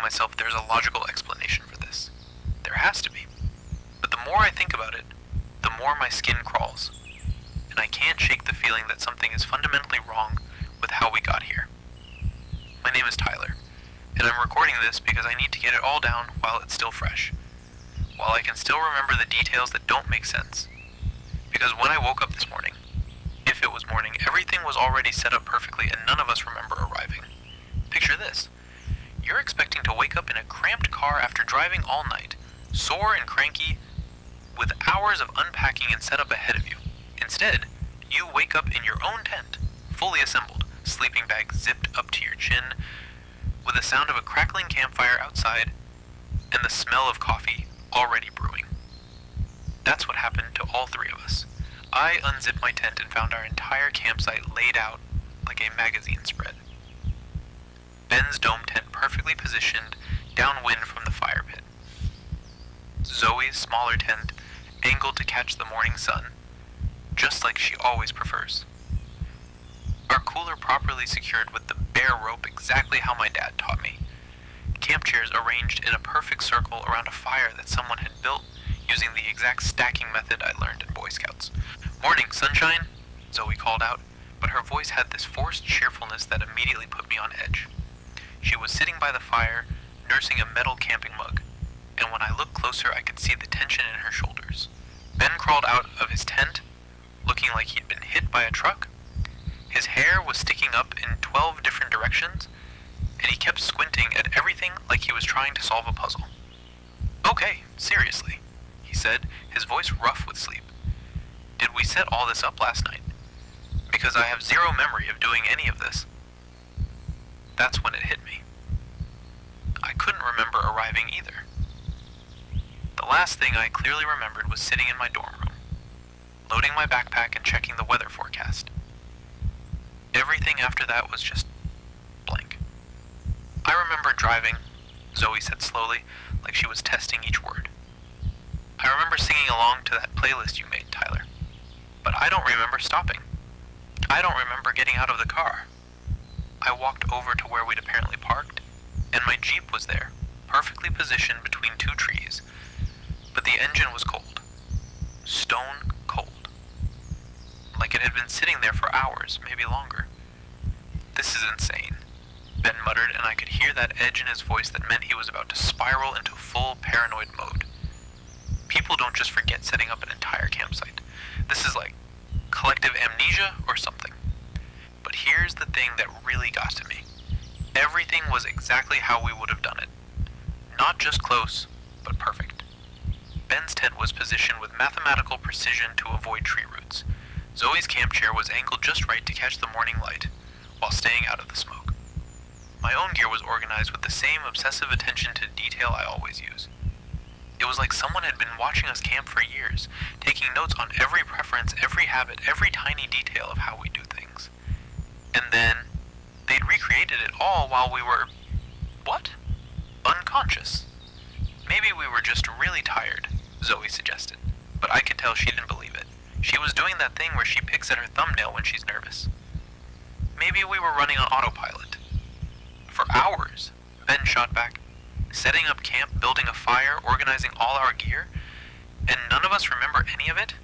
myself there's a logical explanation for this. There has to be. But the more I think about it, the more my skin crawls, and I can't shake the feeling that something is fundamentally wrong with how we got here. My name is Tyler, and I'm recording this because I need to get it all down while it's still fresh, while I can still remember the details that don't make sense. Because when I woke up this morning, if it was morning, everything was already set up perfectly and none of us remember arriving. Picture this. You're expecting to wake up in a cramped car after driving all night, sore and cranky, with hours of unpacking and setup ahead of you. Instead, you wake up in your own tent, fully assembled, sleeping bag zipped up to your chin, with the sound of a crackling campfire outside, and the smell of coffee already brewing. That's what happened to all three of us. I unzipped my tent and found our entire campsite laid out like a magazine spread. Ben's dome tent perfectly positioned downwind from the fire pit. Zoe's smaller tent angled to catch the morning sun, just like she always prefers. Our cooler properly secured with the bare rope exactly how my dad taught me. Camp chairs arranged in a perfect circle around a fire that someone had built using the exact stacking method I learned in Boy Scouts. "Morning, sunshine," Zoe called out, but her voice had this forced cheerfulness that immediately put me on edge. She was sitting by the fire, nursing a metal camping mug, and when I looked closer I could see the tension in her shoulders. Ben crawled out of his tent, looking like he'd been hit by a truck. His hair was sticking up in 12 different directions, and he kept squinting at everything like he was trying to solve a puzzle. "Okay, seriously," he said, his voice rough with sleep. "Did we set all this up last night? Because I have zero memory of doing any of this." That's when it hit me. I couldn't remember arriving either. The last thing I clearly remembered was sitting in my dorm room, loading my backpack and checking the weather forecast. Everything after that was just blank. "I remember driving," Zoe said slowly, like she was testing each word. "I remember singing along to that playlist you made, Tyler. But I don't remember stopping. I don't remember getting out of the car. I walked over to where we'd apparently parked, and my Jeep was there, perfectly positioned between two trees, but the engine was cold. Stone cold. Like it had been sitting there for hours, maybe longer. This is insane," Ben muttered, and I could hear that edge in his voice that meant he was about to spiral into full paranoid mode. People don't just forget setting up an entire campsite. This is like collective amnesia or something. But here's the thing that really got to me. Everything was exactly how we would have done it. Not just close, but perfect. Ben's tent was positioned with mathematical precision to avoid tree roots. Zoe's camp chair was angled just right to catch the morning light, while staying out of the smoke. My own gear was organized with the same obsessive attention to detail I always use. It was like someone had been watching us camp for years, taking notes on every preference, every habit, every tiny detail of how we do things. And then, they'd recreated it all while we were, unconscious. Maybe we were just really tired, Zoe suggested, but I could tell she didn't believe it. She was doing that thing where she picks at her thumbnail when she's nervous. Maybe we were running on autopilot. For hours, Ben shot back, setting up camp, building a fire, organizing all our gear, and none of us remember any of it?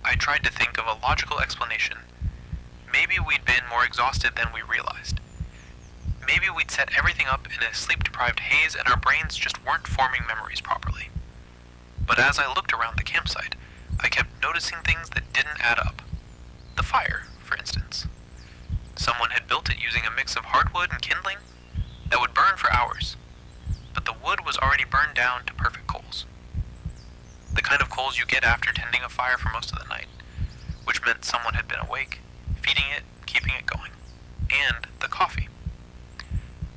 I tried to think of a logical explanation. Maybe we'd been more exhausted than we realized. Maybe we'd set everything up in a sleep-deprived haze and our brains just weren't forming memories properly. But as I looked around the campsite, I kept noticing things that didn't add up. The fire, for instance. Someone had built it using a mix of hardwood and kindling that would burn for hours, but the wood was already burned down to perfect coals. The kind of coals you get after tending a fire for most of the night, which meant someone had been awake, feeding it, keeping it going. And the coffee.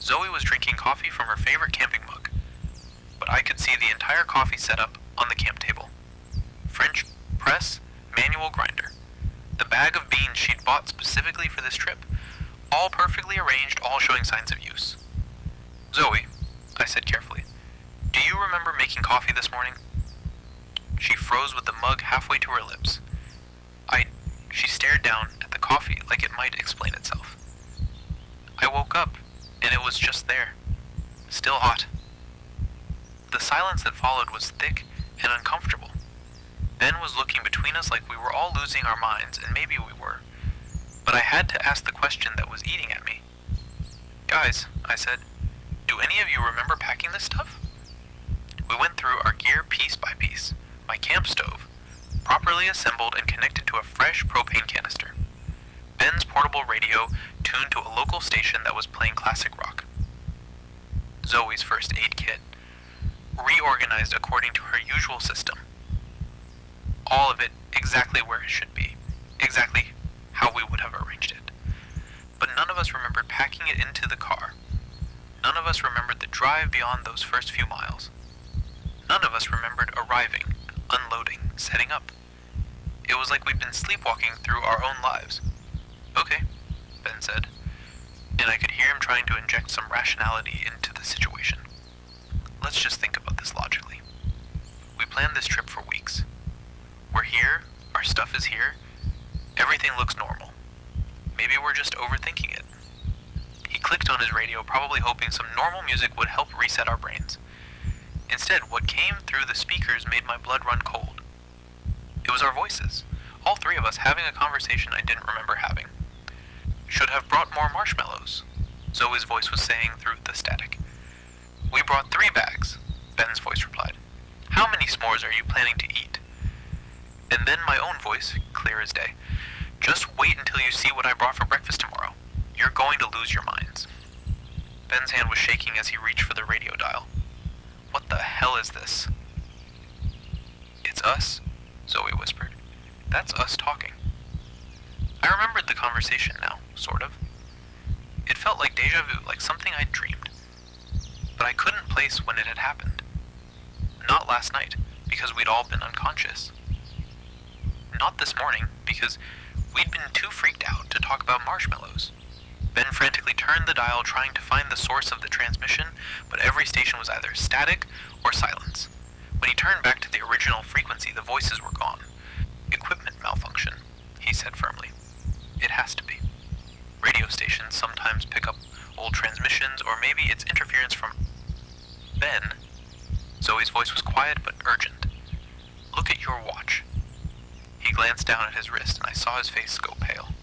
Zoe was drinking coffee from her favorite camping mug, but I could see the entire coffee setup on the camp table. French press, manual grinder. The bag of beans she'd bought specifically for this trip, all perfectly arranged, all showing signs of use. "Zoe," I said carefully, "do you remember making coffee this morning?" She froze with the mug halfway to her lips. She stared down at the coffee like it might explain itself. "I woke up, and it was just there. still hot. The silence that followed was thick and uncomfortable. Ben was looking between us like we were all losing our minds, and maybe we were. But I had to ask the question that was eating at me. "Guys," I said, "do any of you remember packing this stuff?" We went through our gear piece by piece. My camp stove, properly assembled and connected to a fresh propane canister. Ben's portable radio tuned to a local station that was playing classic rock. Zoe's first aid kit, reorganized according to her usual system. All of it exactly where it should be, exactly how we would have arranged it. But none of us remembered packing it into the car. None of us remembered the drive beyond those first few miles. None of us remembered arriving, unloading, setting up. It was like we'd been sleepwalking through our own lives. "Okay," Ben said, and I could hear him trying to inject some rationality into the situation. "Let's just think about this logically. We planned this trip for weeks. We're here, our stuff is here, everything looks normal. Maybe we're just overthinking it." He clicked on his radio, probably hoping some normal music would help reset our brains. Instead, what came through the speakers made my blood run cold. It was our voices, all three of us having a conversation I didn't remember having. "Should have brought more marshmallows," Zoe's voice was saying through the static. "We brought 3 bags," Ben's voice replied. "How many s'mores are you planning to eat?" And then my own voice, clear as day. "Just wait until you see what I brought for breakfast tomorrow. You're going to lose your minds." Ben's hand was shaking as he reached for the radio dial. "What the hell is this?" "It's us," Zoe whispered. "That's us talking." I remembered the conversation now, sort of. It felt like deja vu, like something I'd dreamed. But I couldn't place when it had happened. Not last night, because we'd all been unconscious. Not this morning, because we'd been too freaked out to talk about marshmallows. Ben frantically turned the dial trying to find the source of the transmission, but every station was either static or silence. When he turned back to the original frequency, the voices were gone. "Equipment malfunction," he said firmly. "It has to be. Radio stations sometimes pick up old transmissions, or maybe it's interference from..." "Ben," Zoe's voice was quiet but urgent. "Look at your watch." He glanced down at his wrist, and I saw his face go pale.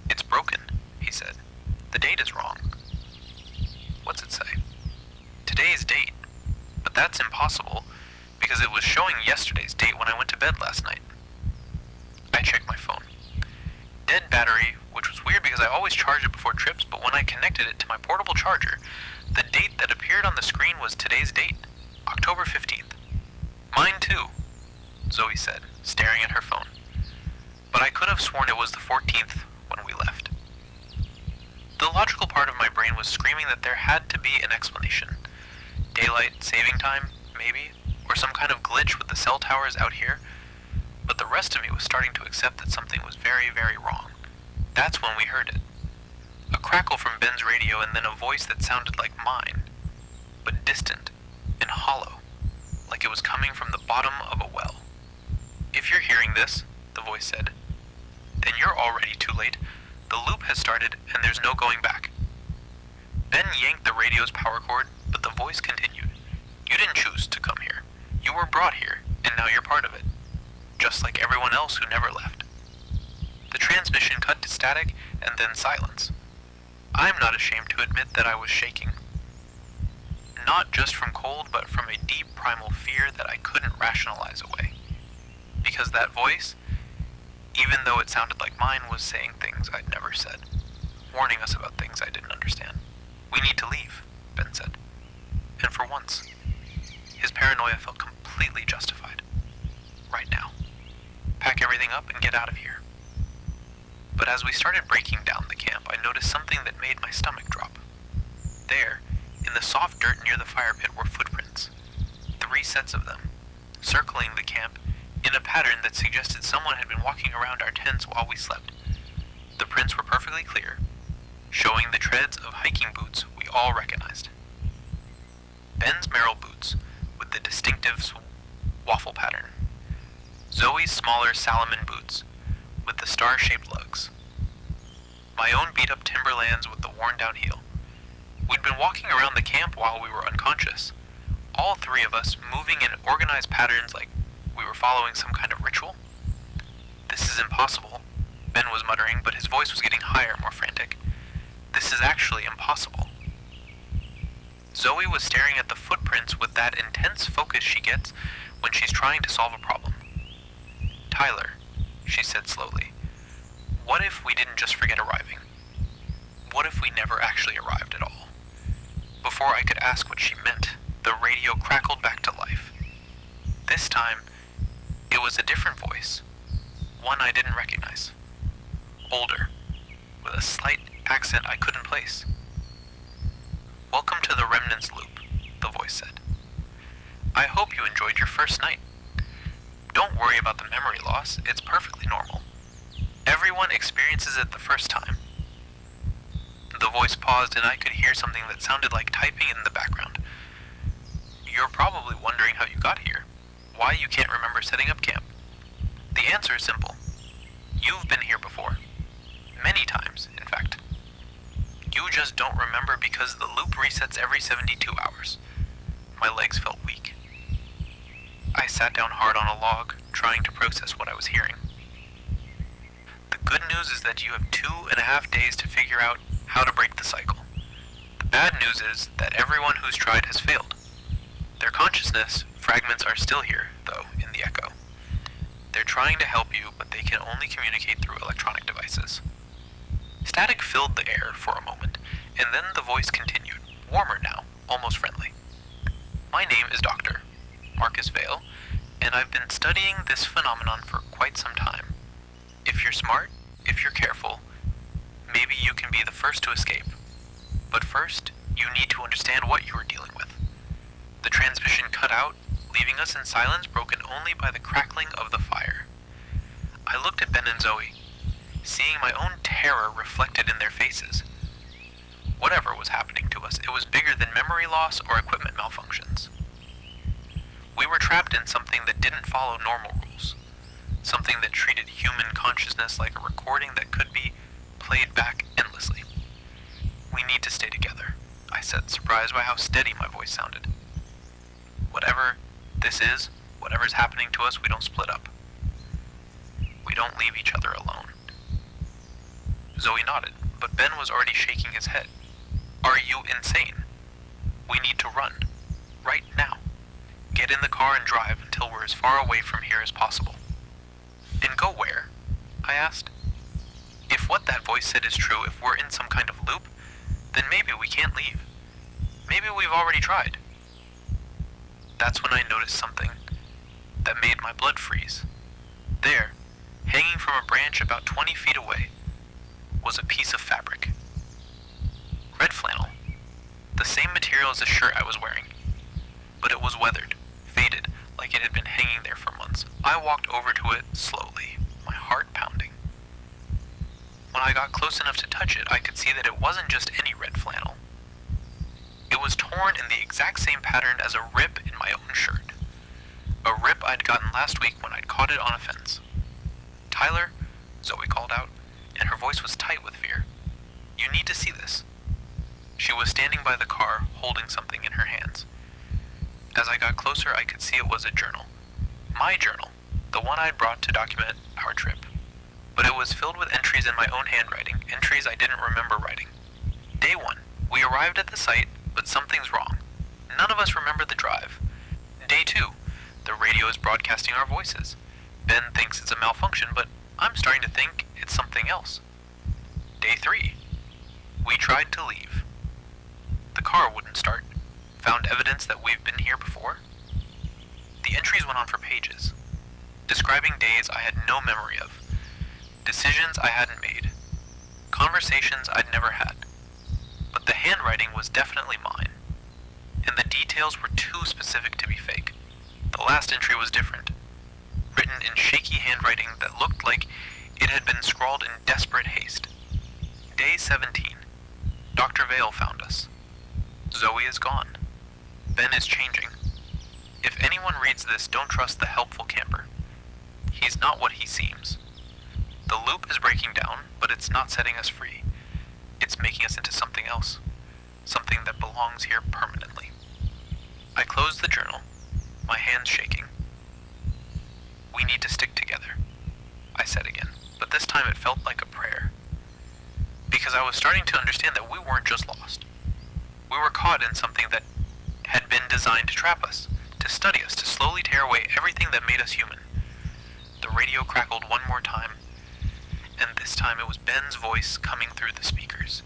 "It's broken," he said. "The date is wrong." "What's it say?" "Today's date. But that's impossible, because it was showing yesterday's date when I went to bed last night." I checked my phone. Dead battery, which was weird because I always charge it before trips, but when I connected it to my portable charger, the date that appeared on the screen was today's date, October 15th. "Mine too," Zoe said, staring at her phone. "But I could have sworn it was the 14th when we left." The logical part of my brain was screaming that there had to be an explanation. Daylight saving time, maybe, or some kind of glitch with the cell towers out here. But the rest of me was starting to accept that something was very, very wrong. That's when we heard it. A crackle from Ben's radio, and then a voice that sounded like mine, but distant and hollow, like it was coming from the bottom of a well. "If you're hearing this," the voice said, "then you're already too late. The loop has started, and there's no going back." Ben yanked the radio's power cord, but the voice continued. "You didn't choose to come here. You were brought here, and now you're part of it. Just like everyone else who never left." The transmission cut to static, and then silence. I'm not ashamed to admit that I was shaking. Not just from cold, but from a deep primal fear that I couldn't rationalize away. Because that voice, even though it sounded like mine, was saying things I'd never said, warning us about things I didn't understand. "We need to leave," Ben said. And for once, his paranoia felt completely justified. Right now. Pack everything up and get out of here. But as we started breaking down the camp, I noticed something that made my stomach drop. There, in the soft dirt near the fire pit, were footprints. 3 sets of them, circling the camp in a pattern that suggested someone had been walking around our tents while we slept. The prints were perfectly clear, showing the treads of hiking boots we all recognized. Ben's Merrill boots, with the distinctive waffle pattern. Zoe's smaller Salomon boots, with the star-shaped lugs. My own beat-up Timberlands with the worn-down heel. We'd been walking around the camp while we were unconscious, all three of us moving in organized patterns like we were following some kind of ritual. "This is impossible," Ben was muttering, but his voice was getting higher, more frantic. "This is actually impossible." Zoe was staring at the footprints with that intense focus she gets when she's trying to solve a problem. "Tyler," she said slowly, "what if we didn't just forget arriving? What if we never actually arrived at all?" Before I could ask what she meant, the radio crackled back to life. This time, it was a different voice, one I didn't recognize. Older, with a slight accent I couldn't place. "Welcome to the Remnants Loop," the voice said. "I hope you enjoyed your first night. Don't worry about the memory loss, it's perfectly normal. Everyone experiences it the first time." The voice paused and I could hear something that sounded like typing in the background. "You're probably wondering how you got here, why you can't remember setting up camp. The answer is simple. You've been here before. Many times, in fact. You just don't remember because the loop resets every 72 hours. My legs felt weak. I sat down hard on a log, trying to process what I was hearing. "The good news is that you have 2.5 days to figure out how to break the cycle. The bad news is that everyone who's tried has failed. Their consciousness fragments are still here, though, in the echo. They're trying to help you, but they can only communicate through electronic devices." Static filled the air for a moment, and then the voice continued, warmer now, almost friendly. "My name is Dr. Marcus Vale, and I've been studying this phenomenon for quite some time. If you're smart, if you're careful, maybe you can be the first to escape. But first, you need to understand what you are dealing with." The transmission cut out, leaving us in silence broken only by the crackling of the fire. I looked at Ben and Zoe, seeing my own terror reflected in their faces. Whatever was happening to us, it was bigger than memory loss or equipment malfunctions. We were trapped in something that didn't follow normal rules, something that treated human consciousness like a recording that could be played back endlessly. "We need to stay together," I said, surprised by how steady my voice sounded. "Whatever this is, whatever's happening to us, we don't split up. We don't leave each other alone." Zoe nodded, but Ben was already shaking his head. "Are you insane? We need to run. Right now. Get in the car and drive until we're as far away from here as possible." "And go where?" I asked. "If what that voice said is true, if we're in some kind of loop, then maybe we can't leave. Maybe we've already tried." That's when I noticed something that made my blood freeze. There, hanging from a branch about 20 feet away, was a piece of fabric. Red flannel, the same material as the shirt I was wearing, but it was weathered, faded, like it had been hanging there for months. I walked over to it slowly, my heart pounding. When I got close enough to touch it, I could see that it wasn't just any red flannel. It was torn in the exact same pattern as a rip in my own shirt. A rip I'd gotten last week when I'd caught it on a fence. "Tyler," Zoe called out, and her voice was tight with fear. "You need to see this." She was standing by the car, holding something in her hands. As I got closer, I could see it was a journal. My journal, the one I'd brought to document our trip. But it was filled with entries in my own handwriting, entries I didn't remember writing. Day 1, we arrived at the site, but something's wrong. None of us remember the drive. Day 2, the radio is broadcasting our voices. Ben thinks it's a malfunction, but I'm starting to think it's something else. Day 3, we tried to leave. The car wouldn't start. Found evidence that we've been here before. The entries went on for pages, describing days I had no memory of, decisions I hadn't made, conversations I'd never had. But the handwriting was definitely mine, and the details were too specific to be fake. The last entry was different, written in shaky handwriting that looked like it had been scrawled in desperate haste. Day 17. Dr. Vale found us. Zoe is gone. Ben is changing. If anyone reads this, don't trust the helpful camper. He's not what he seems. The loop is breaking down, but it's not setting us free. It's making us into something else. something that belongs here permanently. I closed the journal, my hands shaking. We need to stick together, I said again, but this time it felt like a prayer. Because I was starting to understand that we weren't just lost. We were caught in something that had been designed to trap us, to study us, to slowly tear away everything that made us human. The radio crackled one more time, and this time it was Ben's voice coming through the speakers.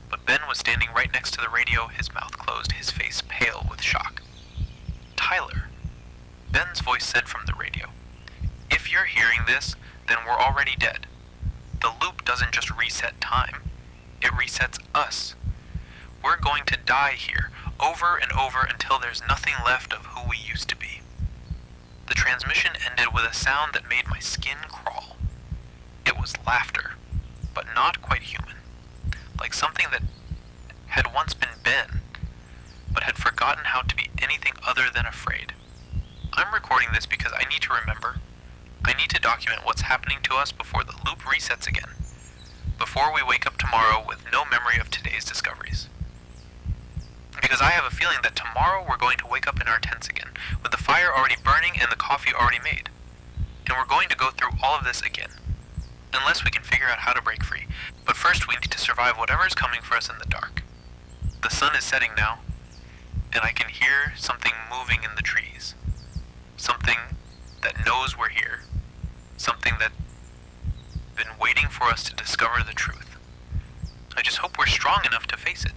But Ben was standing right next to the radio, his mouth closed, his face pale with shock. "Tyler," Ben's voice said from the radio, "if you're hearing this, then we're already dead. The loop doesn't just reset time, it resets us. We're going to die here, over and over until there's nothing left of who we used to be." The transmission ended with a sound that made my skin crawl. It was laughter, but not quite human, like something that had once been Ben, but had forgotten how to be anything other than afraid. I'm recording this because I need to remember. I need to document what's happening to us before the loop resets again, before we wake up tomorrow with no memory of today's discoveries. Because I have a feeling that tomorrow we're going to wake up in our tents again, with the fire already burning and the coffee already made. And we're going to go through all of this again, unless we can figure out how to break free. But first we need to survive whatever is coming for us in the dark. The sun is setting now, and I can hear something moving in the trees. Something that knows we're here. Something that's been waiting for us to discover the truth. I just hope we're strong enough to face it.